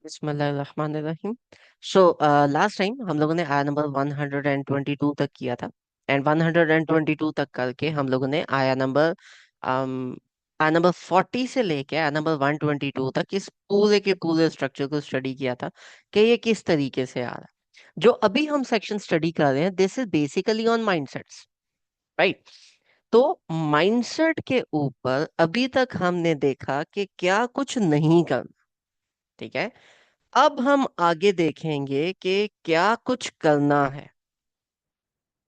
बिस्मिल्लाहिर्रहमानिर्रहीम। So last time हम लोगों ने आया नंबर 122 तक किया था। एंड 122 तक करके हम लोगों ने आया नंबर 40 से लेके आया नंबर 122 तक इस पूरे के पूरे स्ट्रक्चर को स्टडी किया था कि ये किस तरीके से आ रहा है। जो अभी हम सेक्शन स्टडी कर रहे हैं, this is basically on mindsets, right? तो माइंडसेट के ऊपर अभी तक हमने देखा कि क्या कुछ नहीं करना। ठीक है, अब हम आगे देखेंगे कि क्या कुछ करना है।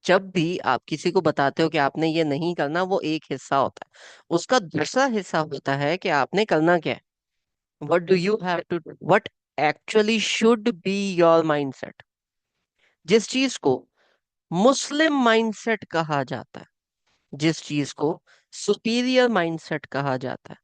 जब भी आप किसी को बताते हो कि आपने ये नहीं करना, वो एक हिस्सा होता है। उसका दूसरा हिस्सा होता है कि आपने करना क्या है। What do you have to do, what actually should be your mindset. जिस चीज को मुस्लिम माइंडसेट कहा जाता है, जिस चीज को सुपीरियर माइंडसेट कहा जाता है,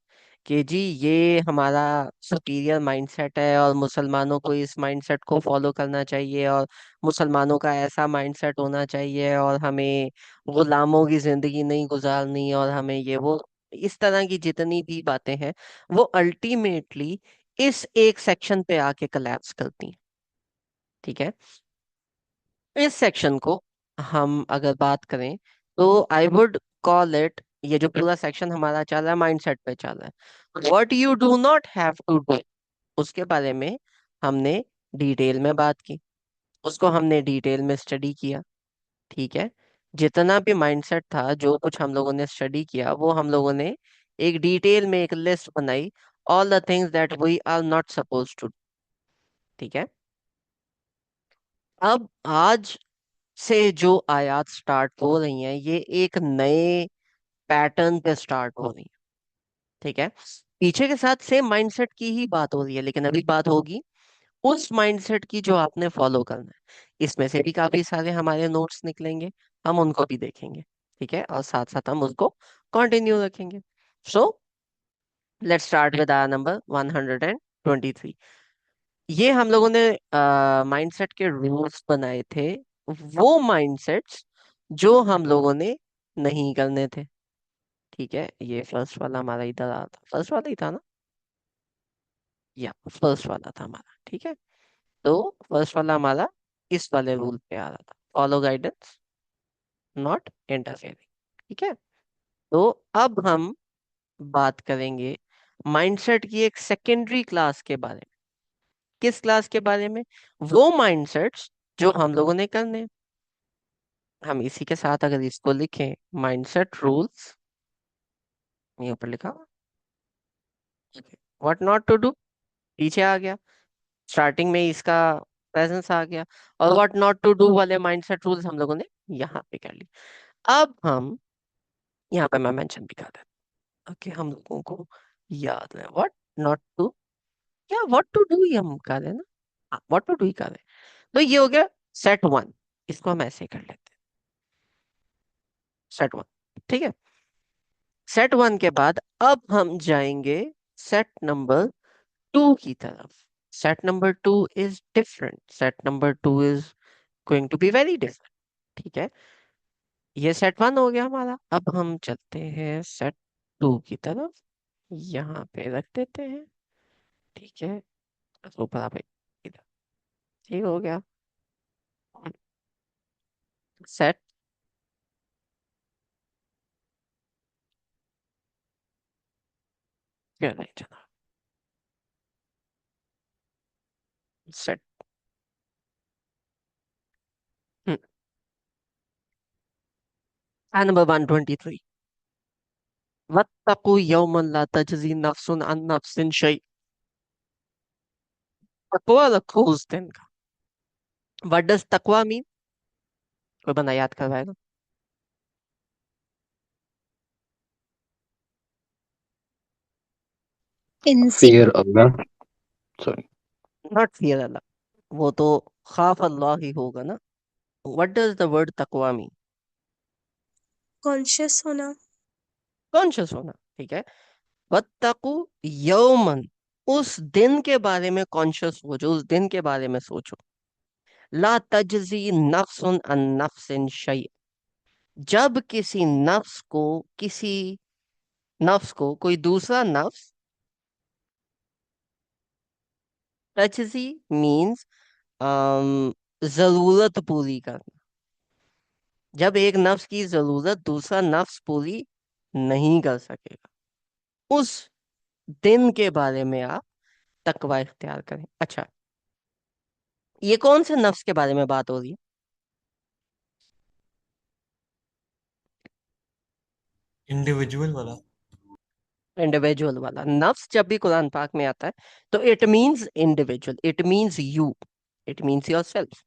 कि जी ये हमारा सुपीरियर माइंडसेट है और मुसलमानों को इस माइंडसेट को फॉलो करना चाहिए, और मुसलमानों का ऐसा माइंडसेट होना चाहिए, और हमें गुलामों की जिंदगी नहीं गुजारनी, और हमें ये वो इस तरह की जितनी भी बातें हैं, वो अल्टीमेटली इस एक सेक्शन पे आके कलेप्स करती हैं। ठीक है, इस सेक्शन को हम अगर बात करें तो आई वुड कॉल इट, ये जो पूरा सेक्शन हमारा चल रहा है माइंडसेट पे चल रहा है, what you do not have to do, उसके बारे में हमने डिटेल में बात की, उसको हमने डिटेल में स्टडी किया। ठीक है, जितना भी माइंडसेट था, जो कुछ हम लोगों ने स्टडी किया, वो हम लोगों ने एक डिटेल में एक लिस्ट बनाई, all the things that we are not suppose to. ठीक है, अब आज से जो आयात स्टार्ट हो रही हैं, ये एक नए पैटर्न पे स्टार्ट हो रही है। ठीक है, पीछे के साथ सेम माइंडसेट की ही बात हो रही है, लेकिन अभी बात होगी उस माइंडसेट की जो आपने फॉलो करना है। इसमें से भी काफी सारे हमारे नोट्स निकलेंगे, हम उनको भी देखेंगे। ठीक है, और साथ साथ हम उसको कंटिन्यू रखेंगे। So let's start with our number 123। ये हम लोगों ने माइंडसेट के रूल्स बनाए थे, वो माइंडसेट्स जो हम लोगों ने नहीं करने थे। ठीक है, ये फर्स्ट वाला हमारा इधर आ था, फर्स्ट वाला ही था ना, या फर्स्ट वाला था हमारा। ठीक है, तो फर्स्ट वाला हमारा इस वाले रूल पे आ रहा था, फॉलो गाइडेंस नॉट इंटरफेयरिंग। ठीक है, तो अब हम बात करेंगे माइंडसेट की एक सेकेंडरी क्लास के बारे में। किस क्लास के बारे में? वो माइंडसेट्स जो हम लोगों ने करने हैं। हम इसी के साथ अगर इसको लिखें, माइंडसेट रूल्स, ये ऊपर लिखा व्हाट नॉट टू डू, पीछे आ गया, स्टार्टिंग में इसका प्रेजेंस आ गया, और व्हाट नॉट टू डू वाले माइंडसेट रूल्स हम लोगों ने यहाँ पे कर लिए। अब हम यहाँ पे मैं मेंशन भी कर देता हूँ कि हम लोगों को याद रहे व्हाट नॉट टू, या व्हाट टू डू ही हम कर रहे हैं ना, व्हाट टू डू ही कर रहे हैं। तो ये हो गया सेट वन, इसको हम ऐसे कर लेते हैं, सेट वन। ठीक है, सेट वन के बाद अब हम जाएंगे सेट नंबर टू की तरफ। Set number two is different, set number two is going to be very different. ठीक है, ये सेट वन हो गया हमारा, अब हम चलते हैं सेट टू की तरफ, यहाँ पे रख देते हैं। ठीक है, ऊपर आप इधर, ठीक हो गया सेट। क्या नहीं चला, सेट नंबर 123, वत्तकु यौमन ला तजजी नफ्सुन अन नफ्सिन शै। तकवा रखो उस दिन का। व्हाट डज तकवा मीन? कोई बंदा याद करवाएगा? Fear इंसान। Allah. Sorry. नॉट फियर अल्लाह, वो तो खाफ अल्लाह ही होगा ना। व्हाट डज द वर्ड तकवा मीन? कॉन्शियस होना। कॉन्शियस होना। ठीक है, वत्तकु यौमन, उस दिन के बारे में कॉन्शियस हो, जो उस दिन के बारे में सोचो। ला तजजी नफ्सुन अन नफ्सिन शै, जब किसी नफ्स को, किसी नफ्स को कोई दूसरा नफ्स तजजी मीन्स जरूरत पूरी करना। जब एक नफ्स की जरूरत दूसरा नफ्स पूरी नहीं कर सकेगा, उस दिन के बारे में आप तकवा इख्तियार करें। अच्छा, ये कौन से नफ्स के बारे में बात हो रही इंडिविजुअल वाला। है? इंडिविजुअल वाला नफ्स जब भी कुरान पाक में आता है तो it means individual, it means you, it means your self.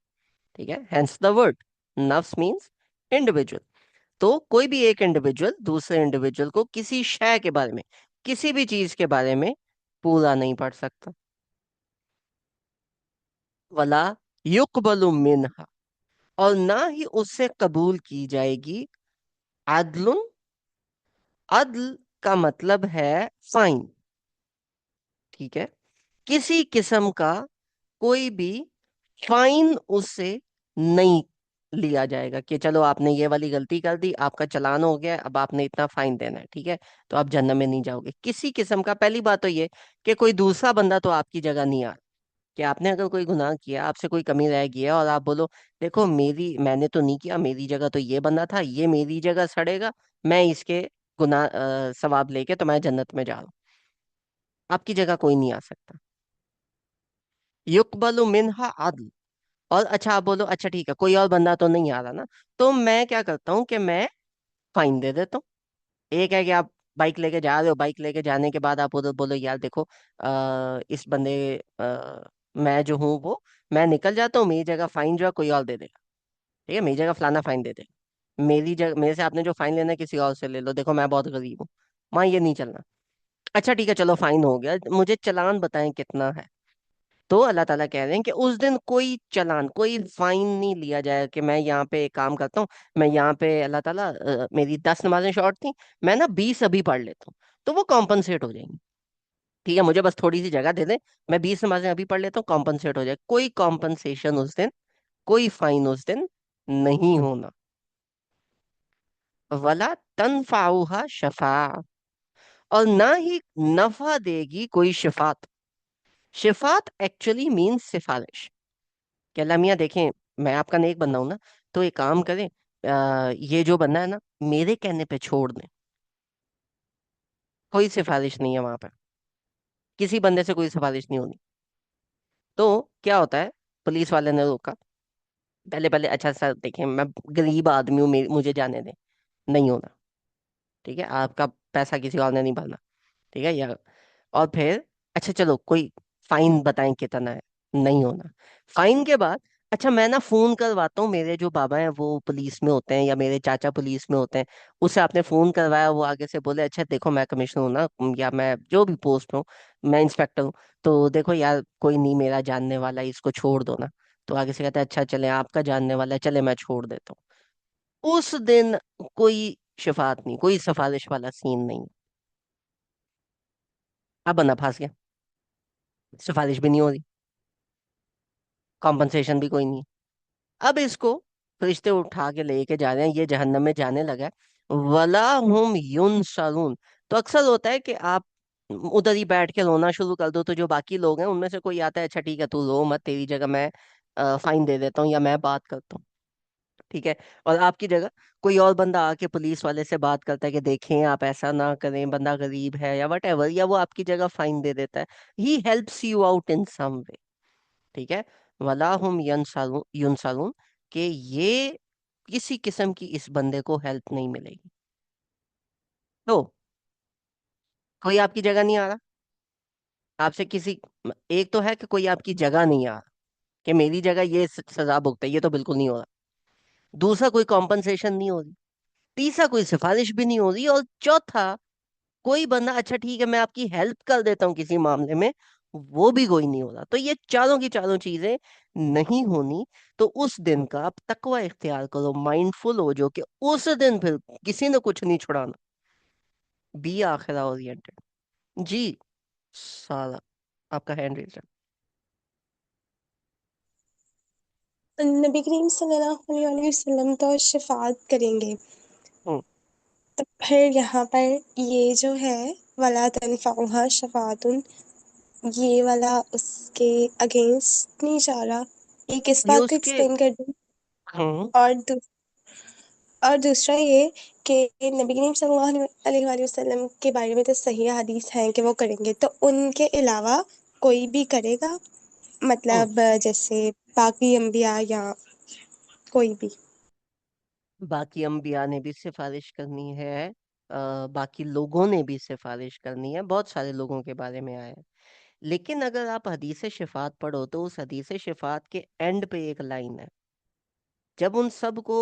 ठीक है, हेंस द वर्ड नफ्स मींस इंडिविजुअल। तो कोई भी एक इंडिविजुअल दूसरे इंडिविजुअल को किसी शय के बारे में, किसी भी चीज के बारे में पूरा नहीं पढ़ सकता। वला युकबलु मिनहा, और ना ही उससे कबूल की जाएगी अदलुन। अदल का मतलब है फाइन। ठीक है, किसी किस्म का कोई भी फाइन उससे नहीं लिया जाएगा कि चलो आपने ये वाली गलती कर दी, आपका चालान हो गया, अब आपने इतना फाइन देना है, ठीक है, तो आप जन्नत में नहीं जाओगे किसी किस्म का। पहली बात तो ये कि कोई दूसरा बंदा तो आपकी जगह नहीं आ, कि आपने अगर कोई गुनाह किया, आपसे कोई कमी रह गई है और आप बोलो देखो मेरी, मैंने तो नहीं किया, मेरी जगह तो ये बंदा था, ये मेरी जगह सड़ेगा, मैं इसके गुनाह सवाब लेके तो मैं जन्नत में जा रहा हूँ, आपकी जगह कोई नहीं आ सकता। युकबलु मिनहा अदल। और अच्छा आप बोलो अच्छा ठीक है कोई और बंदा तो नहीं आ रहा ना, तो मैं क्या करता हूँ कि मैं फाइन दे देता हूँ। एक है कि आप बाइक लेके जा रहे हो, बाइक लेके जाने के बाद आप उधर बोलो यार देखो इस बंदे मैं जो हूँ वो, मैं निकल जाता हूँ, मेरी जगह फाइन जो है कोई और दे देगा। ठीक है, मेरी जगह फलाना फाइन दे देगा, मेरी जगह मेरे से आपने जो फाइन लेना है किसी और से ले लो, देखो मैं बहुत गरीब हूँ, वहां ये नहीं चलना। अच्छा ठीक है चलो फाइन हो गया, मुझे चालान बताएं कितना है। तो अल्लाह ताला कह रहे हैं कि उस दिन कोई चालान, कोई फाइन नहीं लिया जाएगा कि मैं यहाँ पे एक काम करता हूँ, मैं यहाँ पे अल्लाह ताला मेरी 10 नमाजें शॉर्ट थी, मैं ना 20 अभी पढ़ लेता हूँ, तो वो कॉम्पनसेट हो जाएंगी। ठीक है, मुझे बस थोड़ी सी जगह दे दे, मैं 20 नमाजें अभी पढ़ लेता हूँ, कॉम्पनसेट हो जाए। कोई कॉम्पनसेशन उस दिन, कोई फाइन उस दिन नहीं होना। वला तनफाउहा शफा, और ना ही नफा देगी कोई शिफात। शिफात एक्चुअली मीन्स सिफारिश। कि अल्लाह मियाँ देखें मैं आपका नेक बंदा हूं ना, तो एक काम करें, ये जो बंदा है ना मेरे कहने पे छोड़ दें। कोई सिफारिश नहीं है वहां पर, किसी बंदे से कोई सिफारिश नहीं होनी। तो क्या होता है, पुलिस वाले ने रोका, पहले पहले अच्छा सर देखें मैं गरीब आदमी हूँ, मुझे जाने दें। नहीं होना। ठीक है, आपका पैसा किसी और ने नहीं भरना। ठीक है, या और फिर अच्छा चलो कोई फाइन बताएं कितना है। नहीं होना। फाइन के बाद अच्छा मैं ना फोन करवाता हूँ, मेरे जो बाबा हैं वो पुलिस में होते हैं या मेरे चाचा पुलिस में होते हैं, उससे आपने फोन करवाया, वो आगे से बोले अच्छा देखो मैं कमिश्नर हूँ ना, या मैं जो भी पोस्ट हूँ, मैं इंस्पेक्टर हूँ, तो देखो यार कोई नहीं मेरा जानने वाला है, इसको छोड़ दो ना। तो आगे से कहता है अच्छा चले आपका जानने वाला है, चले मैं छोड़ देता हूँ। उस दिन कोई शिफात नहीं, कोई सिफारिश वाला सीन नहीं। अब बंदा फंस गया, सिफारिश भी नहीं हो रही, कॉम्पनसेशन भी कोई नहीं है। अब इसको फरिश्ते उठा के लेके जा रहे हैं, ये जहन्नम में जाने लगा है। वला हुम युनसरून। तो अक्सर होता है कि आप उधर ही बैठ के रोना शुरू कर दो, तो जो बाकी लोग हैं उनमें से कोई आता है अच्छा ठीक है तू रो मत, तेरी जगह मैं फाइन दे देता हूँ या मैं बात करता हूँ। ठीक है, और आपकी जगह कोई और बंदा आके पुलिस वाले से बात करता है कि देखें आप ऐसा ना करें, बंदा गरीब है या वट एवर, या वो आपकी जगह फाइन दे देता है। He helps you out in some way. ठीक है, वला हुम यनसारून युनसारून, कि ये किसी किस्म की इस बंदे को हेल्प नहीं मिलेगी। तो कोई आपकी जगह नहीं आ रहा, आपसे किसी, एक तो है कि कोई आपकी जगह नहीं आ रहा, कि मेरी जगह ये सजा भुगते, ये तो बिल्कुल नहीं हो रहा। दूसरा कोई कॉम्पनसेशन नहीं हो रही। तीसरा कोई सिफारिश भी नहीं हो रही। और चौथा कोई बंदा अच्छा ठीक है मैं आपकी हेल्प कर देता हूँ किसी मामले में, वो भी कोई नहीं हो रहा। तो ये चारों की चारों चीजें नहीं होनी। तो उस दिन का आप तकवा इख्तियार करो, माइंडफुल हो जो कि उस दिन फिर किसी ने कुछ नहीं छुड़ाना। B आखिरा oriented. जी, साला आपका हैंड रेज है। नबी करीम सल्लल्लाहु अलैहि वसल्लम तो शफात करेंगे। हम्म। तो फिर यहाँ पर ये जो है वला तनफउहा शफातुन, ये वाला उसके अगेंस्ट नहीं जा रहा। एक इस ये बात को उसके एक्सप्लेन कर दूं। हम्म और दू, और दूसरा ये कि नबी करीम सल्लल्लाहु अलैहि वसल्लम के बारे में तो सही हदीस हैं कि वो करेंगे, तो उनके अलावा कोई भी करेगा, हम्म मतलब जैसे बाकी अंबिया या कोई भी। बाकी अंबिया ने भी सिफारिश करनी है, बाकी लोगों ने भी सिफारिश करनी है, बहुत सारे लोगों के बारे में आया है। लेकिन अगर आप हदीस शिफात पढ़ो तो उस हदीस शिफात के एंड पे एक लाइन है, जब उन सब को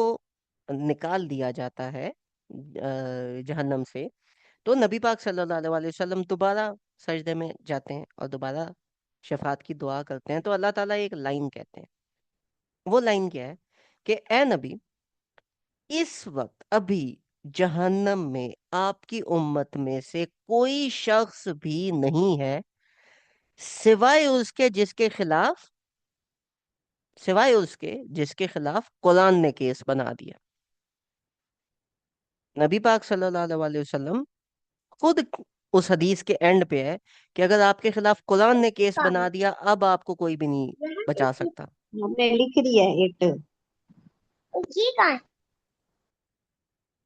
निकाल दिया जाता है जहन्नम से, तो नबी पाक सल्लल्लाहु अलैहि वसल्लम दोबारा सजदे में जाते हैं और दोबारा शफात की दुआ करते हैं, तो अल्लाह ताला एक लाइन कहते हैं। वो लाइन क्या है कि ए नबी, इस वक्त अभी जहन्नम में आपकी उम्मत में से कोई शख्स भी नहीं है सिवाय उसके जिसके खिलाफ सिवाय उसके जिसके खिलाफ कुरान ने केस बना दिया। नबी पाक सल्लल्लाहु अलैहि वसल्लम खुद उस हदीस के एंड पे है कि अगर आपके खिलाफ कुरान ने केस बना दिया, अब आपको कोई भी नहीं बचा सकता। हमने लिख रही है इट।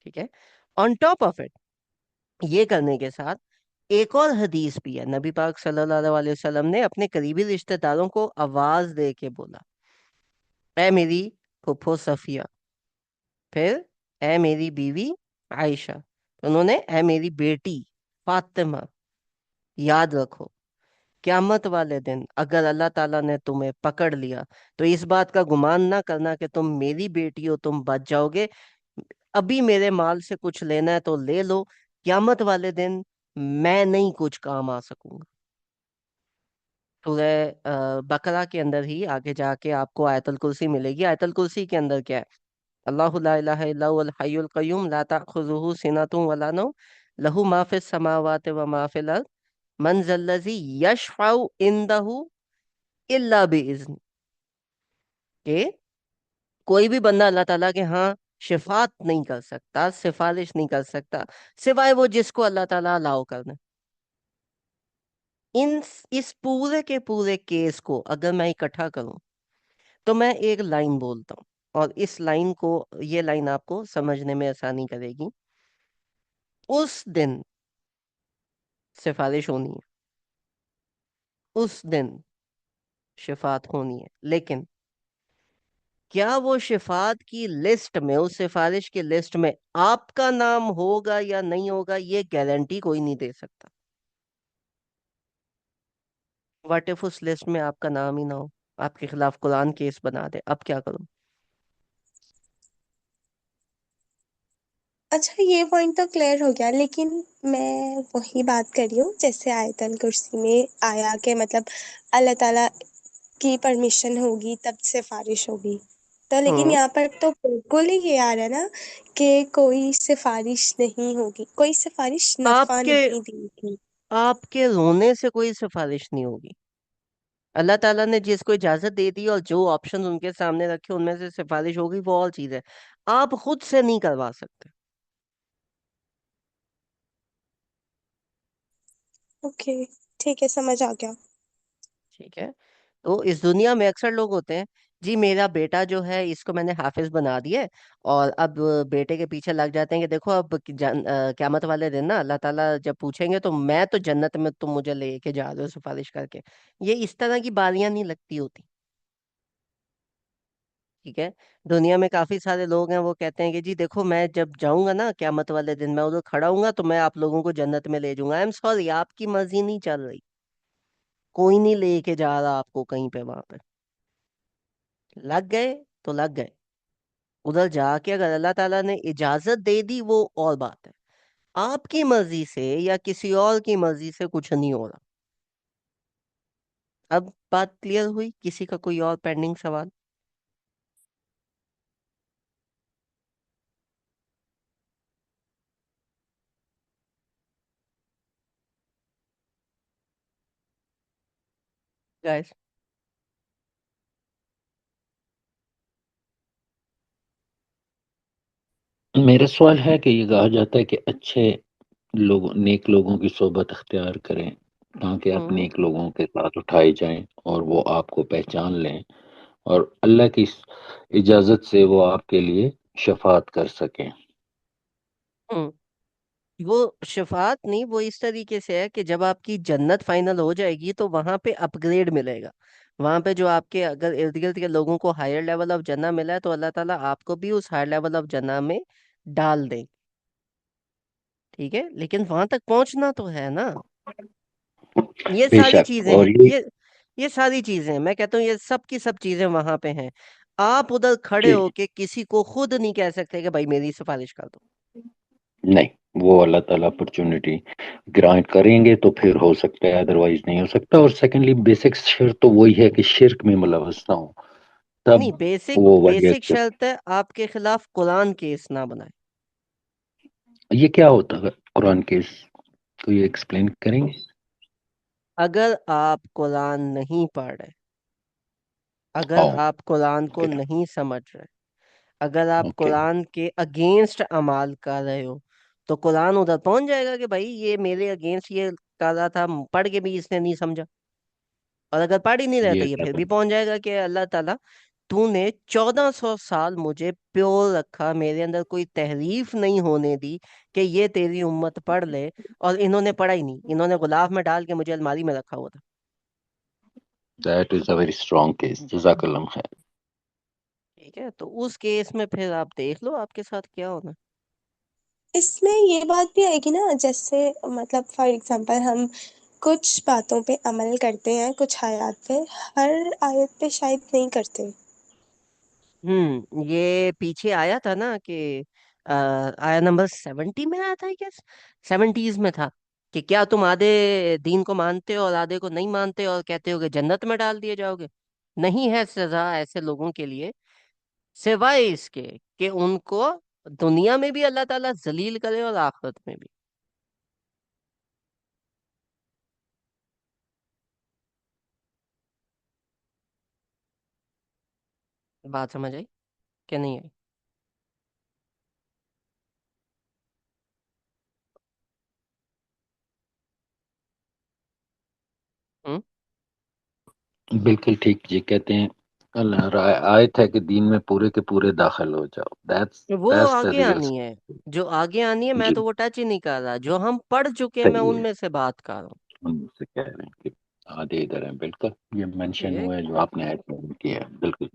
ठीक है। ऑन टॉप ऑफ इट, ये करने के साथ एक और हदीस भी है, नबी पाक सल्लल्लाहु अलैहि वसल्लम ने अपने करीबी रिश्तेदारों को आवाज दे के बोला, ऐ मेरी फुफ्फो सफिया, फिर ऐ मेरी बीवी आयशा, तो उन्होंने ऐ मेरी बेटी फातिमा, याद रखो क्यामत वाले दिन अगर अल्लाह ताला ने तुम्हें पकड़ लिया तो इस बात का गुमान ना करना कि तुम मेरी बेटी हो, तुम बच जाओगे। अभी मेरे माल से कुछ लेना है तो ले लो, क्यामत वाले दिन मैं नहीं कुछ काम आ सकूंगा। सूरह बकरा के अंदर ही आगे जाके आपको आयतुल कुर्सी मिलेगी। आयतुल कुर्सी के अंदर क्या है? अल्लाहु ला इलाहा इल्ला हुवल हय्युल कय्यूम ला ताखुजुहु सिनतुन वला नौम लहु मा फिस समावाति व मा फिल अर्द मन जल्लज़ी यशफउ इंदहु इल्ला बिइज़्न, के कोई भी बंदा अल्लाह ताला के यहाँ शिफात नहीं कर सकता, सिफारिश नहीं कर सकता, सिवाय वो जिसको अल्लाह ताला अलाउ कर दे। इन इस पूरे के पूरे केस को अगर मैं इकट्ठा करूं तो मैं एक लाइन बोलता हूँ, और इस लाइन को ये लाइन आपको समझने में आसानी करेगी। उस दिन सिफारिश होनी है, उस दिन शिफात होनी है, लेकिन क्या वो शिफात की लिस्ट में, उस सिफारिश की लिस्ट में आपका नाम होगा या नहीं होगा, ये गारंटी कोई नहीं दे सकता। व्हाट इफ उस लिस्ट में आपका नाम ही ना हो, आपके खिलाफ कुरान केस बना दे, अब क्या करूं? अच्छा, ये पॉइंट तो क्लियर हो गया, लेकिन मैं वही बात कर रही हूँ जैसे आयतल कुर्सी में आया कि मतलब अल्लाह ताला की परमिशन होगी तब सिफारिश होगी। तो लेकिन हम्म यहाँ पर तो बिल्कुल ही ये आ रहा है ना कि कोई सिफारिश नहीं होगी, कोई सिफारिश नफा आपके नहीं देगी। आपके रोने से कोई सिफारिश नहीं होगी। अल्लाह ताला ने जिसको इजाजत दे दी और जो ऑप्शन उनके सामने रखे उनमें से सिफारिश होगी, वो और चीज है, आप खुद से नहीं करवा सकते। ओके, ठीक है, समझ आ गया। ठीक है। तो इस दुनिया में अक्सर लोग होते हैं, जी मेरा बेटा जो है इसको मैंने हाफिज बना दिया है, और अब बेटे के पीछे लग जाते हैं कि देखो अब क़यामत वाले दिन ना अल्लाह ताला जब पूछेंगे तो मैं तो जन्नत में तुम मुझे लेके जा रहे हो सिफारिश करके। ये इस तरह की बारियां नहीं लगती होती। ठीक है। दुनिया में काफी सारे लोग हैं, वो कहते हैं कि जी देखो मैं जब जाऊंगा ना क़यामत वाले दिन, मैं उधर खड़ा हूंगा तो मैं आप लोगों को जन्नत में ले जाऊंगा। आई एम सॉरी, आपकी मर्जी नहीं चल रही, कोई नहीं लेके जा रहा आपको कहीं पे। वहां पे लग गए तो लग गए, उधर जाके अगर अल्लाह ताला ने इजाजत दे दी वो और बात है। आपकी मर्जी से या किसी और की मर्जी से कुछ नहीं हो रहा। अब बात क्लियर हुई? किसी का कोई और पेंडिंग सवाल? गाइस, मेरा सवाल है कि ये कहा जाता है कि अच्छे लोगों नेक लोगों की सोबत अख्तियार करें, ताकि आप हम्म नेक लोगों के साथ उठाए जाएं और वो आपको पहचान लें और अल्लाह की इजाजत से वो आपके लिए शफात कर सकें। हम्म वो शफात नहीं, वो इस तरीके से है कि जब आपकी जन्नत फाइनल हो जाएगी तो वहां पे अपग्रेड मिलेगा। वहां पे जो आपके अगर इर्द गिर्द के लोगों को हायर लेवल ऑफ जन्नत मिला है तो अल्लाह ताला आपको भी उस हायर लेवल ऑफ जन्नत में डाल दे। ठीक है, लेकिन वहां तक पहुंचना तो है ना। ये सारी बेशक। चीजें हैं, और ये ये सारी चीजें हैं, मैं कहता हूँ ये सब की सब चीजें वहां पे हैं। आप उधर खड़े जी होके किसी को खुद नहीं कह सकते कि भाई मेरी सिफारिश कर दो। नहीं, वो अल्लाह ताला अपॉर्चुनिटी ग्रांट करेंगे तो फिर हो सकता है, अदरवाइज नहीं हो सकता। और सेकंडली बेसिक शर्त तो वही है कि शिरक में मुलवस ना हो, नहीं, तब बेसिक वो वही बेसिक एक्सेप्ट। शर्त है आपके खिलाफ कुरान केस ना बनाए। ये क्या होता है कुरान केस, तो ये एक्सप्लेन करेंगे? अगर आप कुरान नहीं पढ़ रहे, अगर हाँ। आप कुरान को ओके। नहीं समझ रहे, अगर आप ओके। कुरान के अगेंस्ट अमाल कर रहे हो, तो कुरान उधर पहुंच जाएगा कि भाई ये मेरे अगेंस्ट ये कर रहा था, पढ़ के भी इसने नहीं समझा। और अगर पढ़ ही नहीं रहता ये ये क्या फिर भी बात? पहुंच जाएगा कि अल्लाह ताला तूने 1400 साल मुझे प्योर रखा, मेरे अंदर कोई तहरीफ नहीं होने दी कि ये तेरी उम्मत पढ़ ले। और इन्होंने पढ़ा ही नहीं, इन्होंने गुलाफ में डाल के मुझे अलमारी में रखा हुआ था। That is a very strong case, जजाकल्लम खैर। ठीक है, तो उस केस में फिर आप देख लो आपके साथ क्या होना। इसमें ये बात भी आएगी ना, जैसे मतलब फॉर एग्जांपल हम कुछ बातों पे अमल करते हैं, कुछ आयत पे, हर आयत पे शायद नहीं करते। ये पीछे आया था ना कि आया नंबर 70 में आया था क्या, 70s में था कि क्या तुम आधे दीन को मानते हो और आधे को नहीं मानते और कहते हो कि जन्नत में डाल दिए जाओगे। नहीं है सजा ऐसे लोगों के लिए सिवाय इसके कि उनको दुनिया में भी अल्लाह ताला जलील करे और आखिरत में भी। बात समझ आई कि नहीं आई? हम्म बिल्कुल ठीक जी कहते हैं। आयत है कि दीन में पूरे के पूरे दाखिल हो जाओ। दैट्स वो दैट्स द आगे रियल। आनी है, जो आगे आनी है मैं जी तो वो टच ही नहीं कर रहा, जो हम पढ़ चुके हैं मैं सही है। उनमें से बात कर रहा हूँ। उनसे कह रहे हैं कि आधे इधर है, बिल्कुल ये ठीक मेंशन है, हुआ है जो आपने आयत में किया है, बिल्कुल।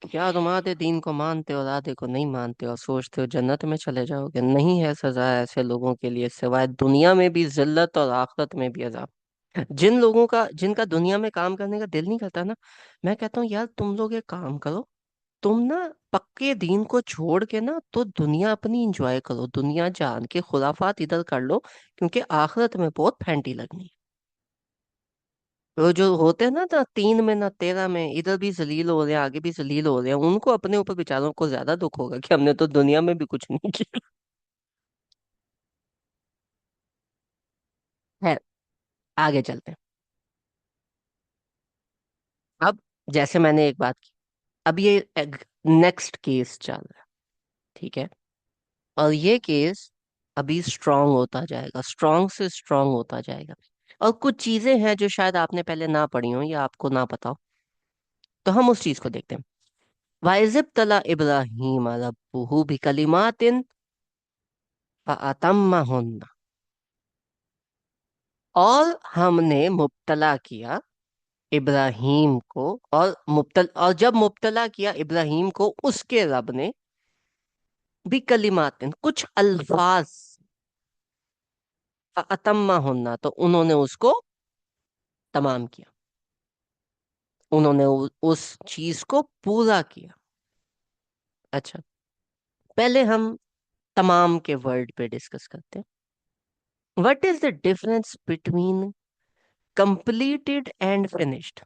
क्या तुम आधे दीन को मानते हो और आधे को नहीं मानते और सोचते हो जन्नत में चले जाओगे? नहीं है सजा ऐसे लोगों के लिए सिवाय दुनिया में भी जिल्लत और आखिरत में भी अजाब। जिन लोगों का जिनका दुनिया में काम करने का दिल नहीं करता ना, मैं कहता हूँ यार तुम लोग एक काम करो, तुम ना पक्के दीन को छोड़ के ना तो दुनिया अपनी इंजॉय करो, दुनिया जान के खुराफात इधर कर लो, क्योंकि आखिरत में बहुत फैंटी लगनी है। वो जो होते हैं ना 3 में ना 13 में, इधर भी जलील हो रहे हैं आगे भी जलील हो रहे हैं, उनको अपने ऊपर बेचारों को ज्यादा दुख होगा कि हमने तो दुनिया में भी कुछ नहीं किया। है, आगे चलते हैं। अब जैसे मैंने एक बात की, अब ये नेक्स्ट केस चल रहा है। ठीक है, और ये केस अभी स्ट्रांग होता जाएगा, स्ट्रांग से स्ट्रांग होता जाएगा। और कुछ चीजें हैं जो शायद आपने पहले ना पढ़ी हो या आपको ना पता हो, तो हम उस चीज को देखते हैं। वाइज़िब तला इब्राहीम रब्बुहु बिकलिमातिन फअतम्महुन्ना। और हमने मुब्तला किया इब्राहीम को, और जब मुब्तला किया इब्राहीम को उसके रब ने बिकलिमातिन कुछ अल्फाज, फअतम्महुन्ना तो उन्होंने उसको तमाम किया, उन्होंने उस चीज को पूरा किया। अच्छा, पहले हम तमाम के वर्ड पे डिस्कस करते हैं। What is the difference between completed and finished?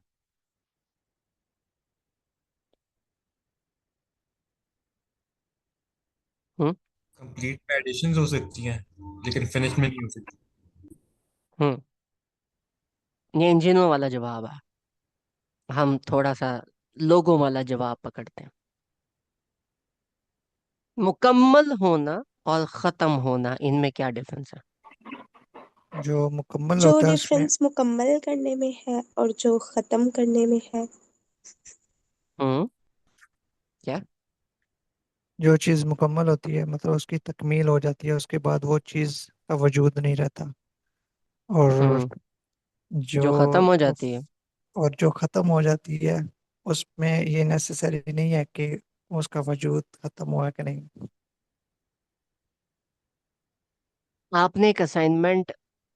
Hmm complete में एडिशंस हो सकती हैं लेकिन फिनिश में नहीं हो सकती। हम्म ये इंजनों वाला जवाब है, हम थोड़ा सा लोगों वाला जवाब पकड़ते हैं। मुकम्मल होना और खत्म होना, इनमें क्या डिफरेंस है? जो मुकम्मल जो होता है उसमें, डिफरेंस मुकम्मल करने में है और जो खत्म करने में है। हम्म। क्या? जो चीज़ मुकम्मल होती है मतलब उसकी तकमील हो जाती है, उसके बाद वो चीज़ का वजूद नहीं रहता। और हम्म। जो जो खत्म हो जाती है। और जो ख़त्म हो जाती है उसमें ये नेसेसरी नहीं है कि उसका वजूद ख़त्म हुआ कि नहीं। आपने एक असाइनमेंट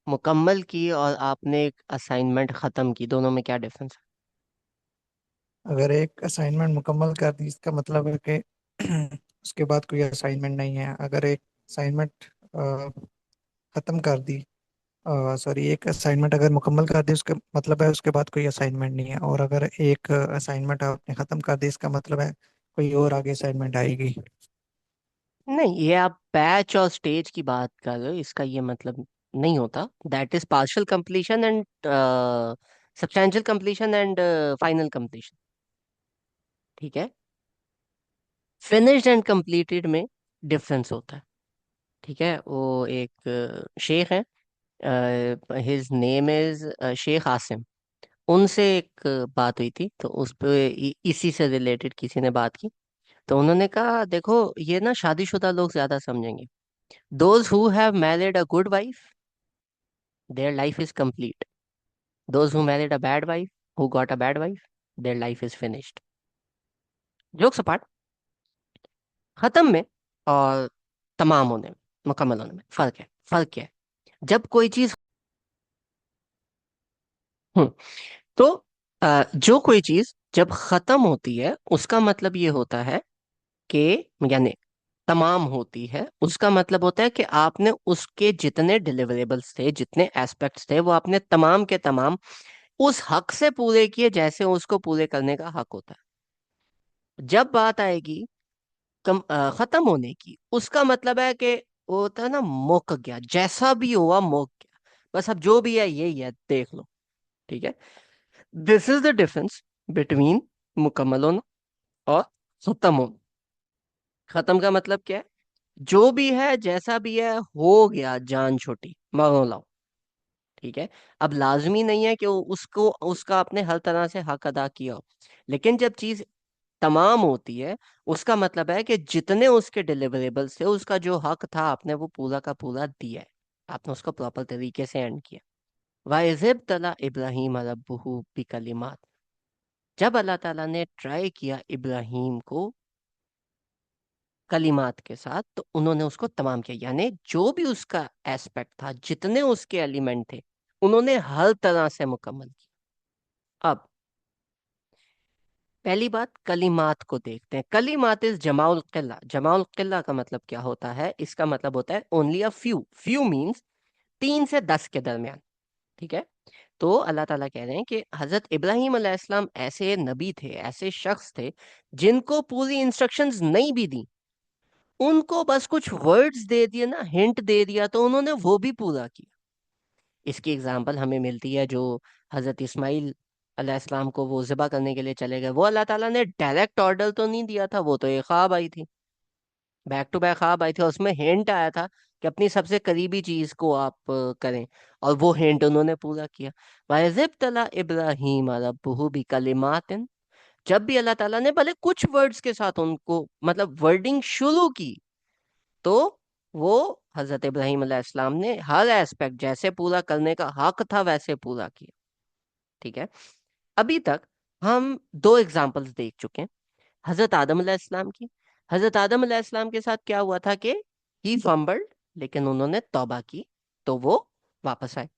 मुकम्मल की और आपने एक असाइनमेंट खत्म की, दोनों में क्या डिफरेंस अगर एक असाइनमेंट मुकम्मल कर दी इसका मतलब है कि उसके बाद कोई असाइनमेंट नहीं है। अगर एक असाइनमेंट ख़त्म कर दी, सॉरी, एक असाइनमेंट अगर मुकम्मल कर दी उसका मतलब है उसके बाद कोई असाइनमेंट नहीं है। और अगर एक असाइनमेंट आपने ख़त्म कर दी इसका मतलब है कोई और आगे असाइनमेंट आएगी। है? नहीं, ये आप बैच और स्टेज की बात कर रहे हो, इसका ये मतलब नहीं होता। That is partial completion and substantial completion and final completion. ठीक है। फिनिश्ड एंड कंप्लीटेड में डिफरेंस होता है। ठीक है। वो एक शेख है, his name is Sheikh Asim. उनसे एक बात हुई थी, तो उस पे इसी से रिलेटेड किसी ने बात की। तो उन्होंने कहा, देखो ये ना शादीशुदा लोग ज्यादा समझेंगे। Those who have married a good wife, their life is complete. Those who married a bad wife, who got a bad wife, their life is finished. Jokes apart, खत्म में और तमाम होने में, मुकम्मल होने में फर्क है। फर्क क्या है? जब कोई चीज हम्म तो जो कोई चीज जब खत्म होती है उसका मतलब ये होता है कि, यानी तमाम होती है उसका मतलब होता है कि आपने उसके जितने डिलीवरेबल्स थे, जितने एस्पेक्ट्स थे, वो आपने तमाम के तमाम उस हक से पूरे किए जैसे उसको पूरे करने का हक होता है। जब बात आएगी खत्म होने की, उसका मतलब है कि वो होता है ना, मुक गया, जैसा भी हुआ मुक गया, बस अब जो भी है यही है, देख लो। ठीक है। This is the difference between मुकम्मल होना और खत्म होना। खत्म का मतलब क्या है? जो भी है, जैसा भी है, हो गया, जान छोटी, मरो लाओ। ठीक है। अब लाजमी नहीं है कि उसको उसका आपने हर तरह से हक अदा किया हो, लेकिन जब चीज तमाम होती है उसका मतलब है कि जितने उसके डिलीवरेबल्स थे, उसका जो हक था, आपने वो पूरा का पूरा दिया है। आपने उसको प्रॉपर तरीके से एंड किया। वाइज़िब तला इब्राहिम रब्बुहु बिकलिमात। जब अल्लाह ताला ने ट्राई किया इब्राहिम को कलिमात के साथ, तो उन्होंने उसको तमाम किया, यानी जो भी उसका एस्पेक्ट था, जितने उसके एलिमेंट थे, उन्होंने हर तरह से मुकम्मल किया। अब पहली बात, कलिमात को देखते हैं। कलिमात इज जमाउल किल्ला। जमाउल किल्ला का मतलब क्या होता है? इसका मतलब होता है only a few. Few means 3 से 10 के दरमियान। ठीक है। तो अल्लाह ताला कह रहे हैं कि हजरत इब्राहिम अलैहिस्सलाम ऐसे नबी थे, ऐसे शख्स थे जिनको पूरी इंस्ट्रक्शंस नहीं भी दी, उनको बस कुछ वर्ड्स दे दिए ना, हिंट दे दिया, तो उन्होंने वो भी पूरा किया। इसकी एग्जाम्पल हमें मिलती है, जो हजरत इस्माइल अलैहिस्सलाम को वो ज़िबा करने के लिए चले गए, वो अल्लाह ताला ने डायरेक्ट ऑर्डर तो नहीं दिया था, वो तो एक ख्वाब आई थी, बैक टू बैक ख्वाब आई थी, उसमें हिंट आया था कि अपनी सबसे करीबी चीज को आप करें, और वो हिंट उन्होंने पूरा किया। वाइज़िब तला इब्राहिम रब्बुहु बिकलिमातिन। जब भी अल्लाह ताला ने भले कुछ वर्ड्स के साथ उनको, मतलब वर्डिंग शुरू की, तो वो हजरत इब्राहिम अलैहिस्सलाम ने हर एस्पेक्ट जैसे पूरा करने का हक था वैसे पूरा किया। ठीक है। अभी तक हम दो एग्जाम्पल्स देख चुके हैं, हजरत आदम अलैहिस्सलाम की। हजरत आदम अलैहिस्सलाम के साथ क्या हुआ था कि ही फंबल्ड, लेकिन उन्होंने तौबा की, तो वो वापस आए।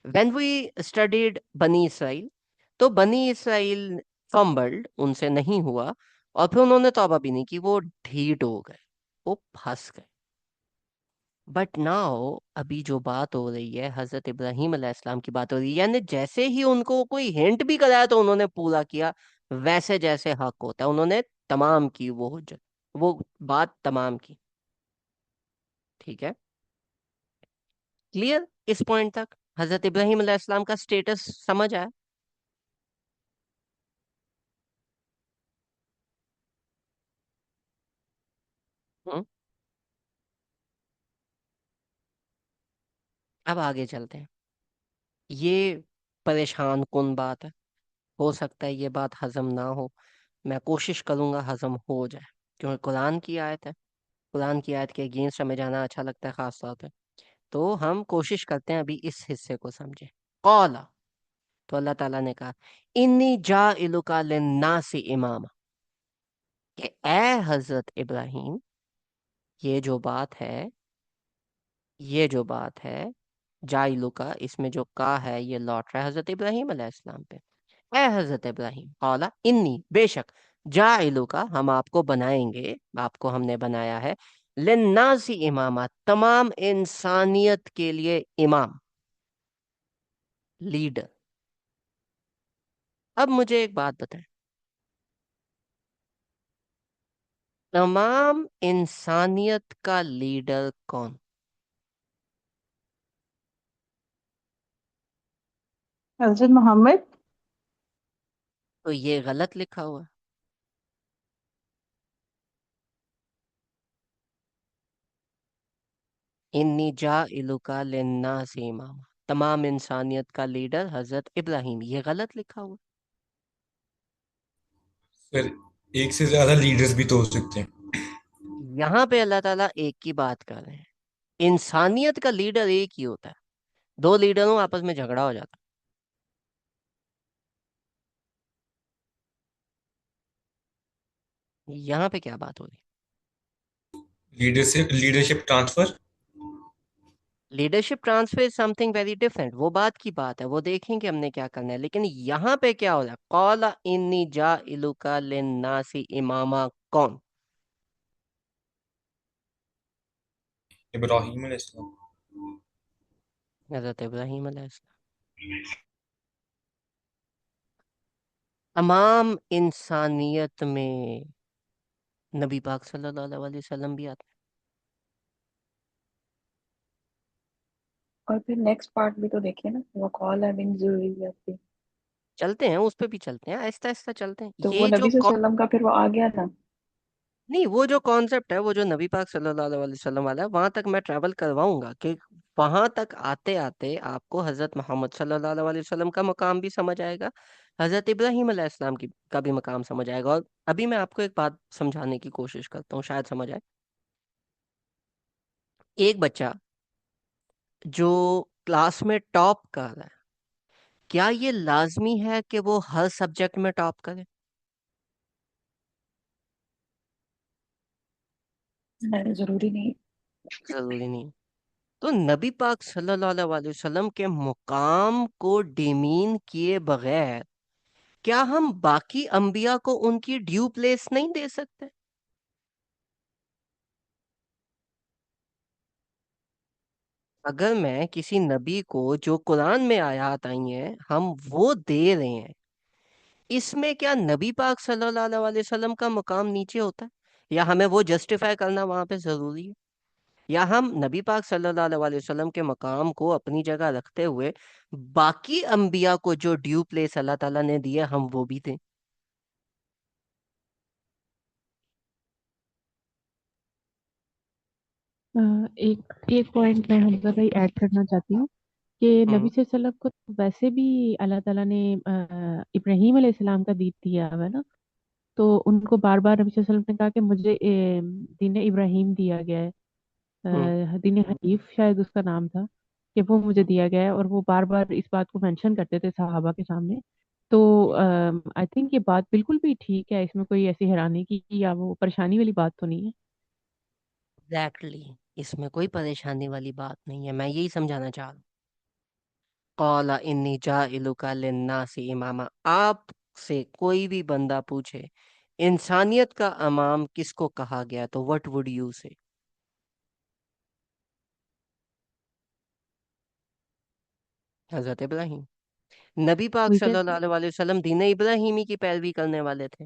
व्हेन वी स्टडीड बनी इसराइल, तो बनी इसराइल फंबल्ड, उनसे नहीं हुआ, और फिर उन्होंने तौबा भी नहीं की, वो ढीठ हो गए, वो फंस गए। बट नाउ अभी जो बात हो रही है, हजरत इब्राहिम अलैहिस्सलाम की बात हो रही है, यानी जैसे ही उनको कोई हिंट भी कराया तो उन्होंने पूरा किया, वैसे जैसे हक होता है, उन्होंने तमाम की वो हुज्जत, वो बात तमाम की। ठीक है। क्लियर इस पॉइंट तक? हजरत इब्राहिम अलैहिस्सलाम का स्टेटस समझ आया? हम्म। अब आगे चलते हैं। ये परेशान कुन बात है, हो सकता है ये बात हजम ना हो, मैं कोशिश करूंगा हजम हो जाए, क्योंकि कुरान की आयत है। कुरान की आयत के अगेंस्ट हमें जाना अच्छा लगता है खास तौर पे। तो हम कोशिश करते हैं अभी इस हिस्से को समझे। कौला, तो अल्लाह ताला ने कहा, इन्नी जाइलुका लिन्नासी इमामा, कि ए हजरत इब्राहिम, ये जो बात है, ये जो बात है, जाइलुका, इसमें जो का है ये लौट रहा है हजरत इब्राहिम अलैहिस्सलाम पे। ए हजरत इब्राहिम, कौला इन्नी, बेशक, जाइलुका, हम आपको बनाएंगे, आपको हमने बनाया है, लिन्नासी इमामा, तमाम इंसानियत के लिए इमाम, लीडर। अब मुझे एक बात बताएं, तमाम इंसानियत का लीडर कौन? हजरत मोहम्मद। तो ये गलत लिखा हुआ है। इन्नी जाइलुका लिन्नासी इमामा, तमाम इंसानियत का लीडर हजरत इब्राहिम, ये गलत लिखा हुआ फिर एक से ज्यादा लीडर्स भी तो हो सकते हैं। है। यहाँ पे अल्लाह ताला एक की बात कर रहे हैं, इंसानियत का लीडर एक ही होता है, दो लीडरों आपस में झगड़ा हो जाता है। यहाँ पे क्या बात हो रही लीडरशिप ट्रांसफर। है? Leadership transfer is something very different, वो बात की बात है, वो देखेंगे हमने क्या करना है। लेकिन यहाँ पे क्या हो रहा है, कौला इन्नी जाइलुका लिन्नासी इमामा, कौन? इब्राहिम अलैहिस्सलाम। हजरत इब्राहिम अलैहिस्सलाम। तमाम इंसानियत में नबी पाक सल्लल्लाहु अलैहि वसल्लम भी आते और फिर नेक्स्ट पार्ट भी तो देखिए ना, वक़ाल मिन ज़ुर्रिय्यति। हैं। चलते हैं, उस पे भी चलते हैं, आहिस्ता आहिस्ता चलते हैं। तो वो ये जो नबी सल्लम का फिर वो आ गया ना। नहीं, वो जो कॉन्सेप्ट है, वो जो नबी पाक सल्लल्लाहु अलैहि वसल्लम वाला है, वहां तक मैं ट्रैवल करवाऊंगा कि वहां तक आते आते आपको हजरत मोहम्मद सल्लल्लाहु अलैहि वसल्लम का मकाम भी समझ आएगा, हजरत इब्राहिम अलैहिस्सलाम की का भी मकाम समझ आएगा। और अभी मैं आपको एक बात समझाने की कोशिश करता हूँ, शायद समझ आए। एक बच्चा जो क्लास में टॉप कर रहा है, क्या ये लाजमी है कि वो हर सब्जेक्ट में टॉप करे? नहीं, जरूरी नहीं। जरूरी नहीं। तो नबी पाक सल्लल्लाहु अलैहि वसल्लम के मुकाम को डिमीन किए बगैर क्या हम बाकी अंबिया को उनकी ड्यू प्लेस नहीं दे सकते? अगर मैं किसी नबी को, जो कुरान में आयत आई हैं, हम वो दे रहे हैं, इसमें क्या नबी पाक सल्लल्लाहु अलैहि वसल्लम का मुकाम नीचे होता है, या हमें वो जस्टिफाई करना वहां पे जरूरी है? या हम नबी पाक सल्लल्लाहु अलैहि वसल्लम के मकाम को अपनी जगह रखते हुए बाकी अंबिया को जो ड्यू प्लेस अल्लाह ताला ने दिया, हम वो भी दें? एक एक पॉइंट मैं हमजा भाई ऐड करना चाहती हूँ कि नबी हम्म। सल्लल्लाहु अलैहि वसल्लम को वैसे भी अल्लाह ताला ने इब्राहीम अलैहिस्सलाम का दीन दिया हुआ है ना। तो उनको बार बार नबी सल्लल्लाहु अलैहि वसल्लम ने कहा कि मुझे दीन इब्राहिम दिया गया है। हम्म। दीन हनीफ शायद उसका नाम था, कि वो मुझे दिया गया है, और वो बार बार इस बात को मेंशन करते थे सहाबा के सामने। तो आई थिंक ये बात बिल्कुल भी ठीक है, इसमें कोई ऐसी हैरानी की या वो परेशानी वाली बात तो नहीं है। एग्जैक्टली, इसमें कोई परेशानी वाली बात नहीं है, मैं यही समझाना चाह रहा हूँ। कौला इन्नी जाइलुका लिन्नासी इमामा, आपसे कोई भी बंदा पूछे इंसानियत का इमाम किसको कहा गया, तो व्हाट वुड यू से? हजरत इब्राहिम। नबी पाक वी कैन सल्लल्लाहु अलैहि वसल्लम दीन इब्राहिमी की पैरवी करने वाले थे।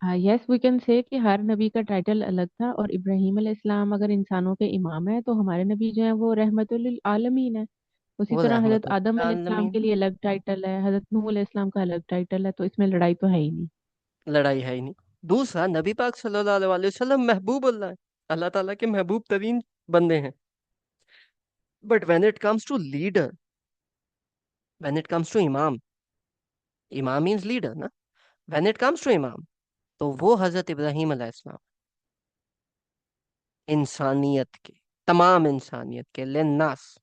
यस, वी कैन से कि हर नबी का टाइटल अलग था, और इब्राहीम अलैहिस्सलाम अगर इंसानों के इमाम है तो हमारे नबी जो है वो रहमतुल आलमीन है। उसी वो तरह हजरत रहमतुल आदम अलैहिस्सलाम आलमीन। के लिए अलग टाइटल है, हजरत नूह अलैहिस्सलाम का अलग टाइटल है, तो इसमें लड़ाई तो है ही नहीं। लड़ाई है ही नहीं। दूसरा, नबी पाक सल्लल्लाहु अलैहि वसल्लम महबूब अल्लाह है, अल्लाह ताला के महबूब तरीन बंदे हैं। But when it comes to leader, when it comes to imam, imam means leader ना, when it comes to imam, तो वो हजरत इब्राहिम अलैहिस्सलाम, इंसानियत के, तमाम इंसानियत के लिन्नास।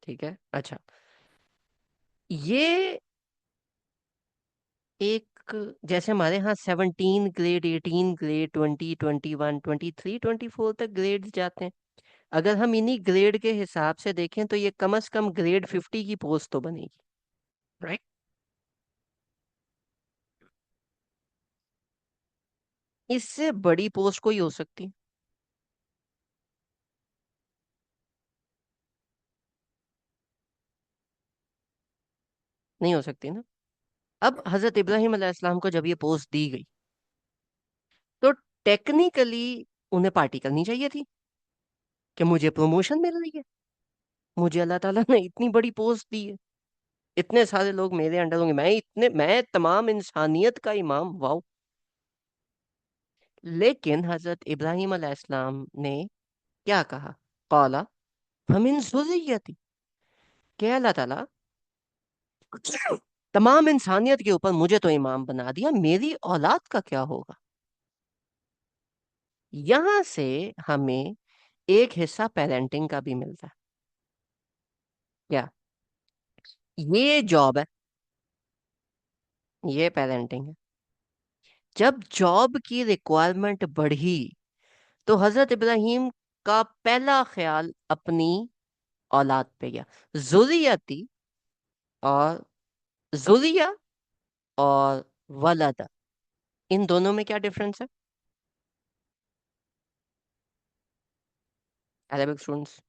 ठीक है, अच्छा, ये एक, जैसे हमारे यहाँ 17 ग्रेड, 18 ग्रेड, 20, 21, 23, 24 तक ग्रेड्स जाते हैं। अगर हम इन्हीं ग्रेड के हिसाब से देखें तो ये कम से कम ग्रेड 50 की पोस्ट तो बनेगी, राइट? इससे बड़ी पोस्ट कोई हो सकती है? नहीं हो सकती ना। अब हजरत इब्राहिम अलैहिस्सलाम को जब ये पोस्ट दी गई, तो टेक्निकली उन्हें पार्टी करनी चाहिए थी कि मुझे प्रमोशन मिल रही है, मुझे अल्लाह ताला ने इतनी बड़ी पोस्ट दी है, इतने सारे लोग मेरे अंडर होंगे, मैं तमाम इंसानियत का इमाम, वाओ। लेकिन हजरत इब्राहिम अलैहिस्सलाम ने क्या कहा? कौला फमिन ज़ुर्रियती, कि अल्लाह ताला तमाम इंसानियत के ऊपर मुझे तो इमाम बना दिया, मेरी औलाद का क्या होगा? यहां से हमें एक हिस्सा पेरेंटिंग का भी मिलता है। क्या? ये जॉब है, ये पेरेंटिंग है। जब जॉब की रिक्वायरमेंट बढ़ी, तो हजरत इब्राहिम का पहला ख्याल अपनी औलाद पे गया। जुर्रियती और जुर्रिया और वलदा, इन दोनों में क्या डिफरेंस है अरेबिक स्टूडेंट्स?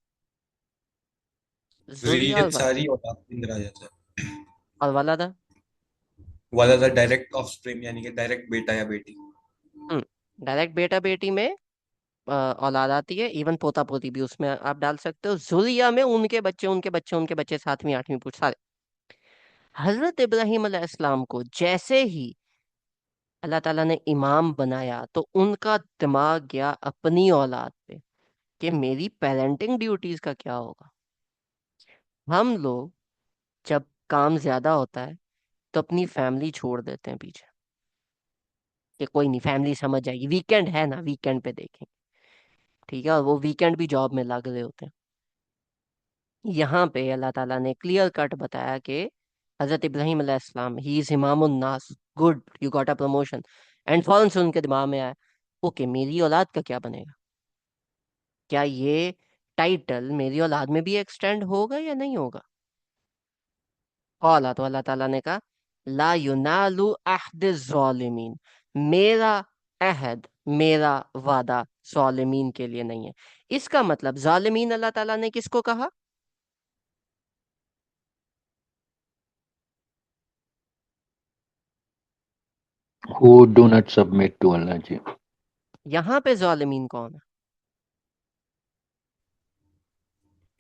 जुर्रिया और ज़ुर्रियत वलदा, सारी औलाद के अंदर आ जाता है। और वलदा। वाला था डायरेक्ट ऑफस्प्रिंग, यानी कि डायरेक्ट बेटा या बेटी। डायरेक्ट बेटा बेटी में औलाद आती है, इवन पोता पोती भी उसमें आप डाल सकते हो। जुरिया में उनके बच्चे, उनके बच्चे, उनके बच्चे, 7वीं 8वीं पूछ सारे। हजरत इब्राहिम अलैहिस्सलाम को जैसे ही अल्लाह ताला ने इमाम बनाया, तो उनका दिमाग गया अपनी औलाद पे कि मेरी पेरेंटिंग ड्यूटीज का क्या होगा। हम लोग जब काम ज्यादा होता है तो अपनी फैमिली छोड़ देते हैं पीछे, कि कोई नहीं, फैमिली समझ जाएगी, वीकेंड है ना, वीकेंड पे देखेंगे। ठीक है, और वो वीकेंड भी जॉब में लग रहे होते हैं। यहाँ पे अल्लाह ताला ने क्लियर कट बताया कि हजरत इब्राहिम अलैहिस्सलाम, ही इज इमामुन नास, good, you got a promotion. And फौरन से उनके दिमाग में आया, ओके, मेरी औलाद का क्या बनेगा? क्या ये टाइटल मेरी औलाद में भी एक्सटेंड होगा या नहीं होगा? कौला, तो अल्लाह ताला ने कहा, ला युनालु अहद ज़ालिमीन, मेरा अहद, मेरा वादा ज़ालिमीन के लिए नहीं है। इसका मतलब ज़ालिमीन अल्लाह ताला ने किसको कहा? who do not submit to Allah जी। यहाँ पे ज़ालिमीन कौन है?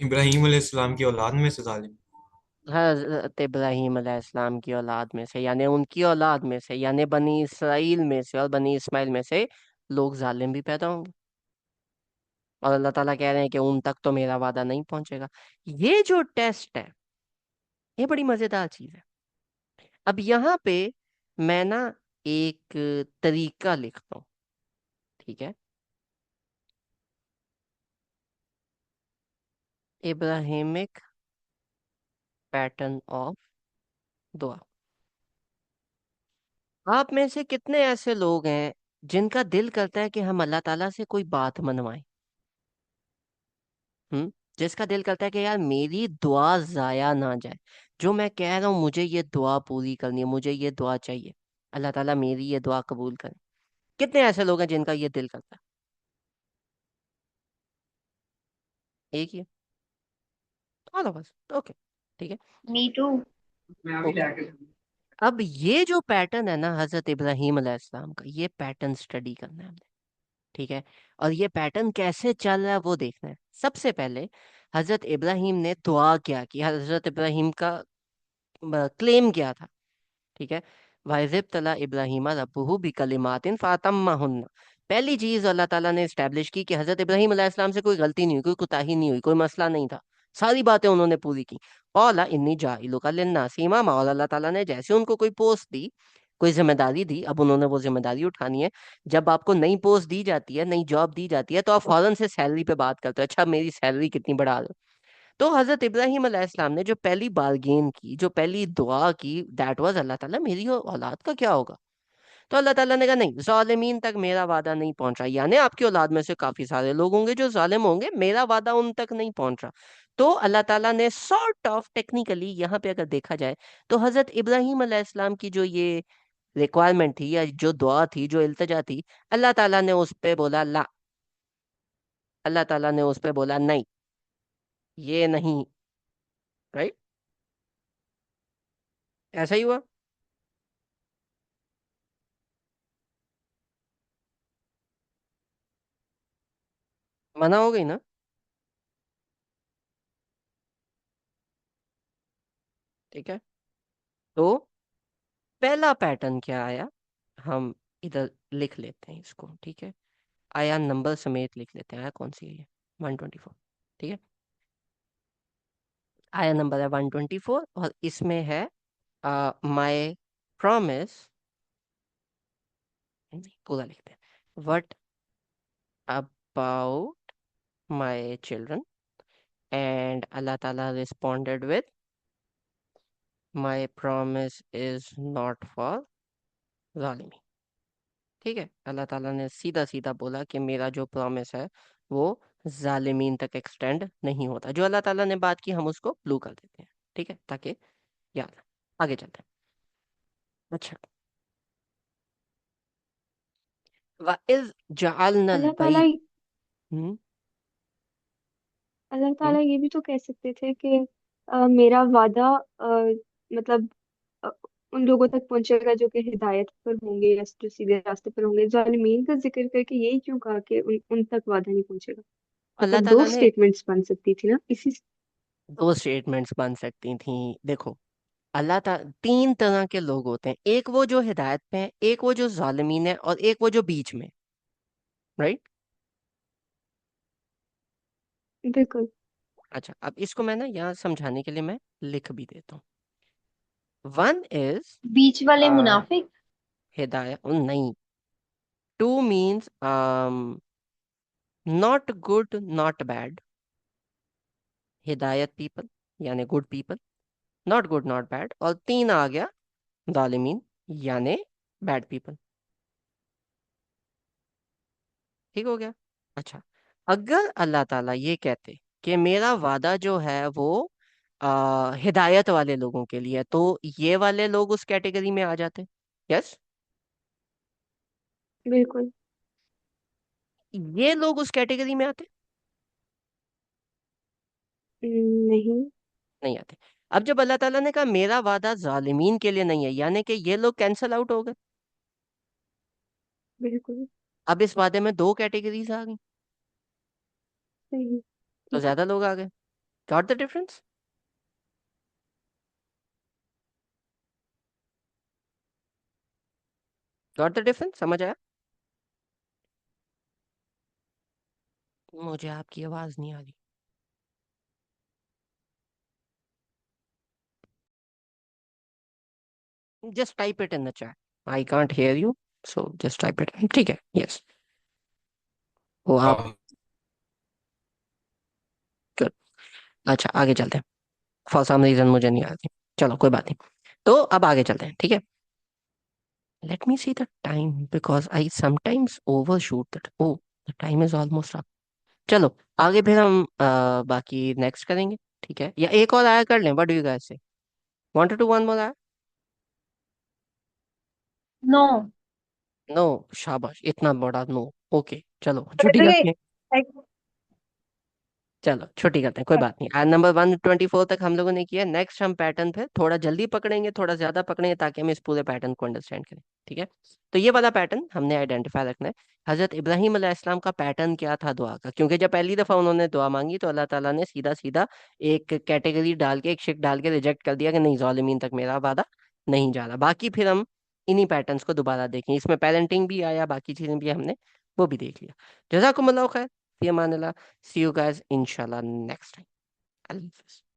इब्राहीम अलैहिस्सलाम की औलाद में से जालिम। हजरत इब्राहिम अलैहिस्सलाम की औलाद में से, यानी उनकी औलाद में से, यानी बनी इसराइल में से और बनी इस्माइल में से लोग जालिम भी पैदा होंगे। और अल्लाह ताला कह रहे हैं कि उन तक तो मेरा वादा नहीं पहुंचेगा। ये जो टेस्ट है, ये बड़ी मजेदार चीज है। अब यहाँ पे मैं ना एक तरीका लिखता हूँ, ठीक है? इब्राहिमिक पैटर्न ऑफ दुआ। आप में से कितने ऐसे लोग हैं जिनका दिल करता है कि हम अल्लाह ताला से कोई बात मनवाएं? जिसका दिल करता है कि यार मेरी दुआ जाया ना जाए, जो मैं कह रहा हूँ मुझे ये दुआ पूरी करनी है, मुझे ये दुआ चाहिए, अल्लाह ताला मेरी ये दुआ कबूल करे। कितने ऐसे लोग हैं जिनका ये दिल करता है? एक ही है? ऑल ऑफ अस, ओके, ठीक है, मी टू। ओके। अब ये जो पैटर्न है ना हजरत इब्राहिम अलैहिस्सलाम का, ये पैटर्न स्टडी करना है हमने, ठीक है? और ये पैटर्न कैसे चल रहा है वो देखना है। सबसे पहले हजरत इब्राहिम ने दुआ क्या की, हजरत इब्राहिम का क्लेम क्या था, ठीक है? वाइज़िब तला इब्राहिम रब्बुहु बिकलिमातिन फातम्माहुन्ना, पहली चीज अल्लाह ताला ने स्टैब्लिश की कि हजरत इब्राहिम अलैहिस्सलाम से कोई गलती नहीं हुई, कोई कुताही नहीं हुई, कोई मसला नहीं था, सारी बातें उन्होंने पूरी की। कौला इन्नी जाइलुका लिन्नासी इमामा, और अल्लाह ताला ने जैसे उनको कोई पोस्ट दी, कोई जिम्मेदारी दी, अब उन्होंने वो जिम्मेदारी उठानी है। जब आपको नई पोस्ट दी जाती है, नई जॉब दी जाती है, तो आप फौरन से सैलरी पे बात करते हो, अच्छा मेरी सैलरी कितनी बढ़ा दो। तो हजरत इब्राहिम अलैहिस्सलाम ने जो पहली बारगेन की, जो पहली दुआ की, दैट वाज अल्लाह ताला मेरी औलाद का क्या होगा। तो अल्लाह ताला ने कहा नहीं, जालिमीन तक मेरा वादा नहीं पहुंच रहा, यानी आपकी औलाद में से काफी सारे लोग होंगे जो जालिम होंगे, मेरा वादा उन तक नहीं पहुंच रहा। तो अल्लाह ताला ने सॉर्ट ऑफ टेक्निकली यहाँ पे अगर देखा जाए, तो हजरत इब्राहिम अलैहिस्सलाम की जो ये रिक्वायरमेंट थी या जो दुआ थी, जो इल्तिजा थी, अल्लाह ताला ने उस पे बोला ला, अल्लाह ताला ने उस पे बोला नहीं, ये नहीं। राइट, ऐसा ही हुआ। मना हो गई ना। ठीक है, तो पहला पैटर्न क्या आया, हम इधर लिख लेते हैं इसको। ठीक है, आया नंबर समेत लिख लेते हैं, आया कौन सी है ये, 124। ठीक है, आया नंबर है 124, और इसमें है माय प्रॉमिस, पूरा लिखते हैं, what about my children, and अल्लाह ताला responded with my promise is not for जालिमी। ठीक है, अल्लाह ताला ने सीधा सीधा बोला कि मेरा जो प्रॉमिस है वो जालिमीन तक एक्सटेंड नहीं होता। जो अल्लाह ताला ने बात की हम उसको ब्लू कर देते हैं, ठीक है, ताकि याद रहे। आगे चलते हैं। अच्छा, वाइज जाअलनल अल्लाह ताला बैत। हम्म अल्लाह हम्म। ताला ये भी तो कह सकते थे कि मेरा वादा मतलब अ, उन लोगों तक पहुंचेगा जो कि हिदायत पर होंगे या जो सीधे रास्ते पर होंगे। जालिमीन का जिक्र करके यही क्यों कहा कि उन तक वादा नहीं पहुंचेगा। अल्लाह मतलब दो ताला ने स्टेटमेंट्स बन सकती थी ना इसी। दो स्टेटमेंट्स बन सकती थी। देखो, अल्लाह ताला, तीन तरह के लोग होते हैं, एक वो जो हिदायत पे है, एक वो जो जालिमीन है, और एक वो जो बीच में। राइट। बिल्कुल। अच्छा, अब इसको मैं ना यहाँ समझाने के लिए मैं लिख भी देता हूँ। वन इज बीच वाले मुनाफिक। हिदायत, नहीं, two means not good not bad, हिदायत पीपल यानी good people, not good not bad, और तीन आ गया जालिमीन यानी बैड पीपल। ठीक हो गया। अच्छा, अगर अल्लाह ताला ये कहते कि मेरा वादा जो है वो हिदायत वाले लोगों के लिए है, तो ये वाले लोग उस कैटेगरी में आ जाते। यस, बिल्कुल। ये लोग उस कैटेगरी में आते, नहीं। नहीं आते। अब जब अल्लाह ताला ने कहा मेरा वादा जालिमीन के लिए नहीं है, यानी कि ये लोग कैंसल आउट हो गए। बिल्कुल अब इस वादे में दो कैटेगरीज आ गई, सही। तो ठीक है। ज्यादा लोग आ गए। Got the difference. Got the difference, समझ आया। मुझे आपकी आवाज नहीं आ रही। Just type it in the chat, I can't hear you, so just type it. ठीक है, यस, वो आप। हाँ। good। अच्छा, आगे चलते हैं। फॉर सम रीजन मुझे नहीं आ रही, चलो कोई बात नहीं। तो अब आगे चलते हैं, ठीक है। Let me see the time because I sometimes overshoot that. Oh, the time is almost up. चलो, आगे फिर हम बाकी नेक्स्ट करेंगे। ठीक है, या एक और आया कर लें, what do you guys say, want to do one more आया। नो। नो, शाबाश, इतना बड़ा नो। ओके, चलो छुट्टी कर ले। करते हैं। चलो छुट्टी करते हैं, कोई बात नहीं। आज नंबर 124 तक हम लोगों ने किया। नेक्स्ट हम पैटर्न पे थोड़ा जल्दी पकड़ेंगे, थोड़ा ज्यादा पकड़ेंगे, ताकि हम इस पूरे पैटर्न को अंडरस्टैंड करें। ठीक है, तो ये वाला पैटर्न हमने आइडेंटिफाई रखना है। हजरत इब्राहिम अलैहिस्सलाम का पैटर्न क्या था दुआ का, क्योंकि जब पहली दफा उन्होंने दुआ मांगी तो अल्लाह ताला ने सीधा सीधा एक कैटेगरी डाल के, एक शिक डाल के रिजेक्ट कर दिया कि नहीं, जालिमीन तक मेरा वादा नहीं जा रहा। बाकी फिर हम इन्हीं पैटर्न्स को दोबारा देखें, इसमें पेरेंटिंग भी आया, बाकी चीजें भी हमने वो भी देख लिया। जज़ाकुमुल्लाह खैर, फी अमानिल्लाह, सी यू गाइस इंशाल्लाह नेक्स्ट टाइम। अल्लाह हाफ़िज़।